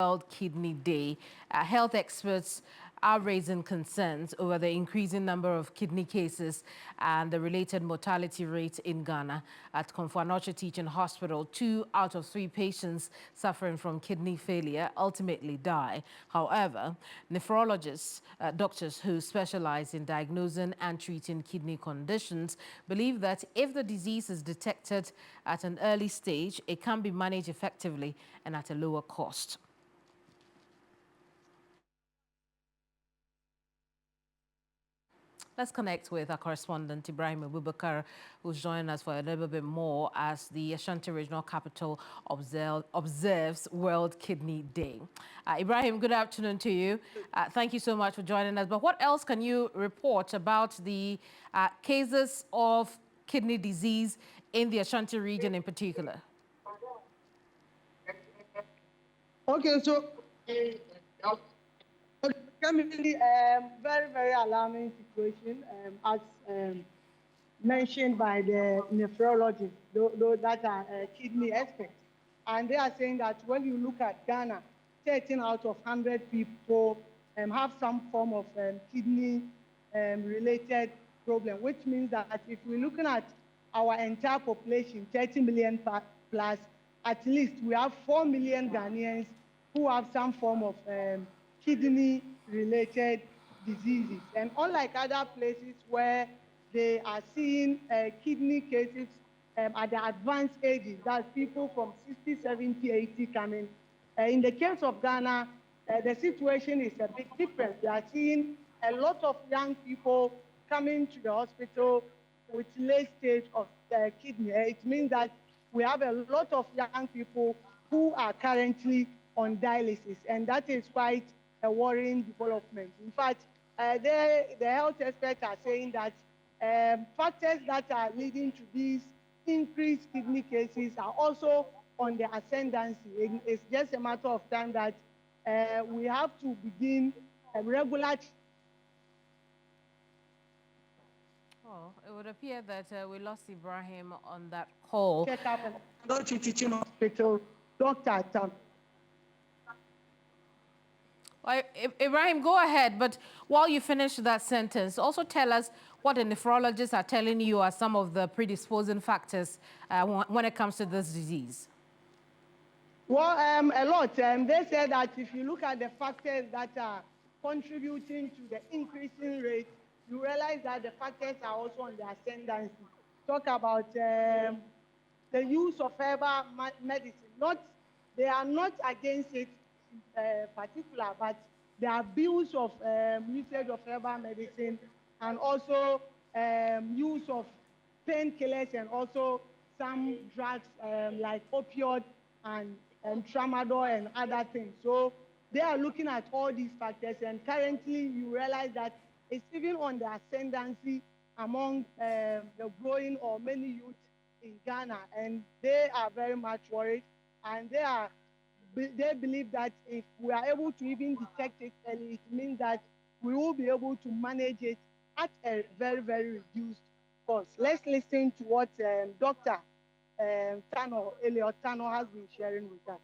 World Kidney Day. Health experts are raising concerns over the increasing number of kidney cases and the related mortality rate in Ghana. At Komfo Teaching Hospital, 2 out of 3 patients suffering from kidney failure ultimately die. However, nephrologists, doctors who specialize in diagnosing and treating kidney conditions, believe that if the disease is detected at an early stage, it can be managed effectively and at a lower cost. Let's connect with our correspondent, Ibrahim Abubakar, who's joining us for a little bit more as the Ashanti Regional Capital observes World Kidney Day. Ibrahim, good afternoon to you. Thank you so much for joining us. But what else can you report about the cases of kidney disease in the Ashanti region in particular? Okay, so currently, very, very alarming situation, as mentioned by the nephrologists, those that are kidney experts. And they are saying that when you look at Ghana, 13 out of 100 people have some form of kidney-related problem, which means that if we're looking at our entire population, 30 million plus, at least we have 4 million Ghanaians who have some form of kidney-related diseases. And unlike other places where they are seeing kidney cases at the advanced ages, that's people from 60, 70, 80 coming. In the case of Ghana, the situation is a bit different. We are seeing a lot of young people coming to the hospital with late stage of kidney. It means that we have a lot of young people who are currently on dialysis, and that is quite a worrying development. In fact, the health experts are saying that factors that are leading to these increased kidney cases are also on the ascendancy. It's just a matter of time that we have to begin a regular. Oh, it would appear that we lost Ibrahim on that call. Check up and go to teaching hospital, Dr. Tam. Ibrahim, go ahead, but while you finish that sentence, also tell us what the nephrologists are telling you are some of the predisposing factors when it comes to this disease. Well, a lot. They said that if you look at the factors that are contributing to the increasing rate, you realize that the factors are also on the ascendancy. Talk about the use of herbal medicine. They are not against it particular, but the abuse of usage of herbal medicine and also use of painkillers and also some drugs like opioid and tramadol and other things. So they are looking at all these factors, and currently you realize that it's even on the ascendancy among the growing or many youth in Ghana, and they are very much worried, and they believe that if we are able to even detect it early, it means that we will be able to manage it at a very, very reduced cost. Let's listen to what Dr. Elliot Tano has been sharing with us.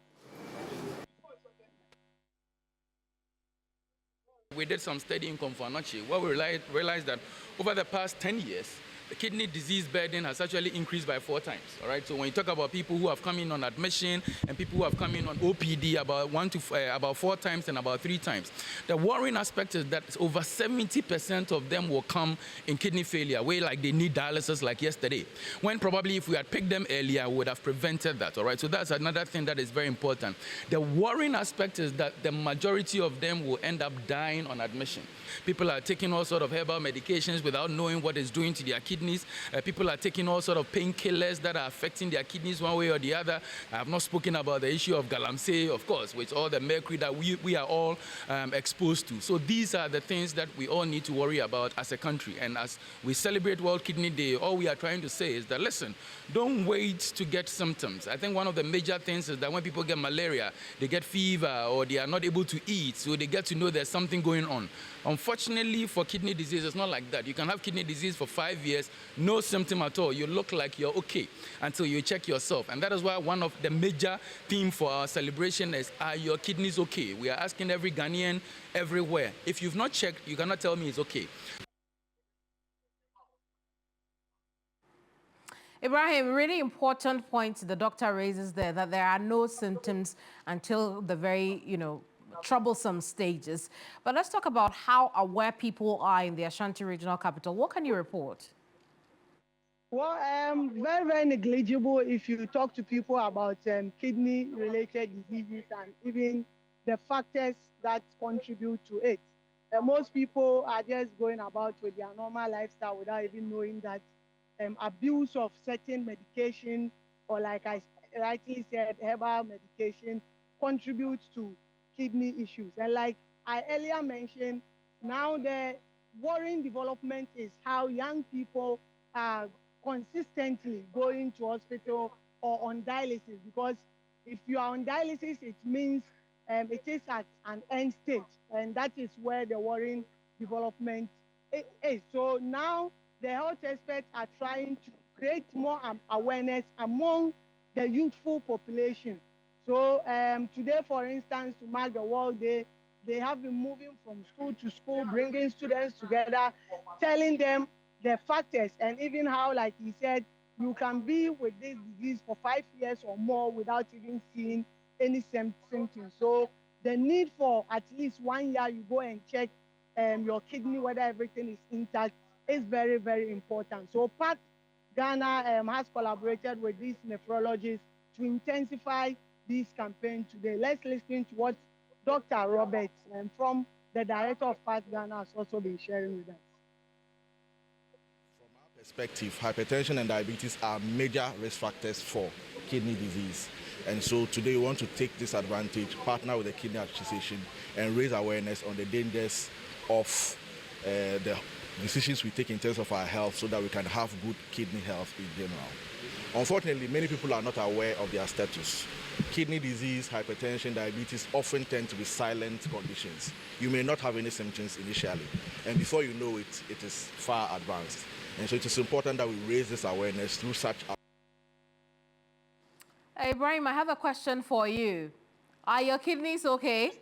We did some study in Komfo where we realized that over the past 10 years, the kidney disease burden has actually increased by 4 times. All right. So when you talk about people who have come in on admission and people who have come in on OPD, about 4 times and about 3 times. The worrying aspect is that over 70% of them will come in kidney failure, where like they need dialysis like yesterday. When probably if we had picked them earlier, we would have prevented that. All right. So that's another thing that is very important. The worrying aspect is that the majority of them will end up dying on admission. People are taking all sorts of herbal medications without knowing what it's doing to their kidneys. People are taking all sorts of painkillers that are affecting their kidneys one way or the other. I have not spoken about the issue of galamsey, of course, with all the mercury that we are all exposed to. So these are the things that we all need to worry about as a country. And as we celebrate World Kidney Day, all we are trying to say is that, listen, don't wait to get symptoms. I think one of the major things is that when people get malaria, they get fever or they are not able to eat, so they get to know there's something going on. Unfortunately, for kidney disease, it's not like that. You can have kidney disease for 5 years there's no symptom at all. You look like you're okay until you check yourself. And that is why one of the major themes for our celebration is, are your kidneys okay? We are asking every Ghanaian everywhere. If you've not checked, you cannot tell me it's okay. Ibrahim, really important point the doctor raises there, that there are no symptoms until the very, troublesome stages. But let's talk about how aware people are in the Ashanti regional capital. What can you report? Well, very, very negligible if you talk to people about kidney-related diseases and even the factors that contribute to it. Most people are just going about with their normal lifestyle without even knowing that abuse of certain medication, or like I rightly said, herbal medication, contributes to kidney issues. And like I earlier mentioned, now the worrying development is how young people are consistently going to hospital or on dialysis, because if you are on dialysis, it means it is at an end stage, and that is where the worrying development is. So now the health experts are trying to create more awareness among the youthful population. So today, for instance, to mark the World Day, they have been moving from school to school, bringing students together, telling them the factors, and even how, like he said, you can be with this disease for 5 years or more without even seeing any symptoms. So the need for at least 1 year you go and check your kidney, whether everything is intact, is very, very important. So Pat Ghana has collaborated with these nephrologists to intensify this campaign today. Let's listen to what Dr. Roberts from the director of Pat Ghana has also been sharing with us. From our perspective, hypertension and diabetes are major risk factors for kidney disease. And so today we want to take this advantage, partner with the Kidney Association, and raise awareness on the dangers of the decisions we take in terms of our health, so that we can have good kidney health in general. Unfortunately, many people are not aware of their status. Kidney disease, hypertension, diabetes often tend to be silent conditions. You may not have any symptoms initially, and before you know it, it is far advanced. And so it is important that we raise this awareness through such. Hey, Ibrahim, I have a question for you. Are your kidneys okay?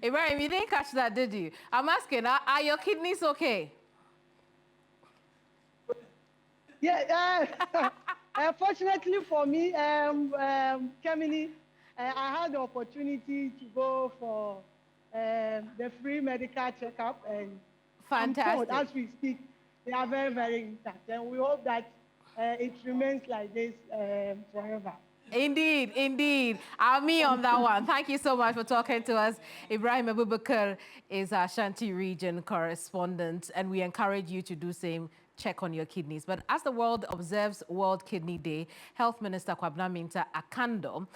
Ibrahim, you didn't catch that, did you? I'm asking, are your kidneys okay? Yeah, fortunately for me, Kemini, I had the opportunity to go for the free medical checkup, and fantastic. As we speak, they are very, very intact, and we hope that it remains like this forever. Indeed, indeed. I'm me on that one. Thank you so much for talking to us. Ibrahim Abubakar is our Ashanti region correspondent, and we encourage you to do same. Check on your kidneys. But as the world observes World Kidney Day, Health Minister Kwabena Minta Akando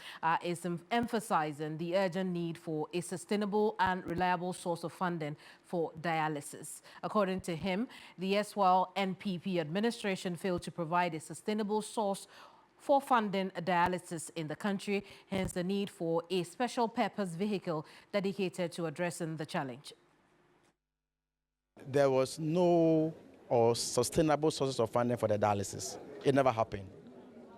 is emphasizing the urgent need for a sustainable and reliable source of funding for dialysis. According to him, the SWAL NPP administration failed to provide a sustainable source for funding dialysis in the country, hence the need for a special purpose vehicle dedicated to addressing the challenge. There was no sustainable sources of funding for the dialysis. It never happened.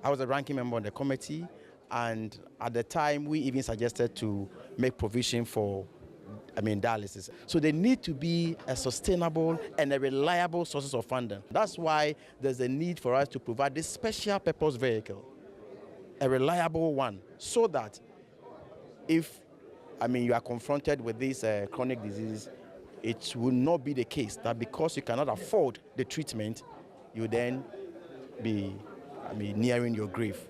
I was a ranking member on the committee, and at the time we even suggested to make provision for dialysis. So there need to be a sustainable and a reliable sources of funding. That's why there's a need for us to provide this special purpose vehicle, a reliable one, so that if you are confronted with this chronic disease, it will not be the case that because you cannot afford the treatment, you then be nearing your grave.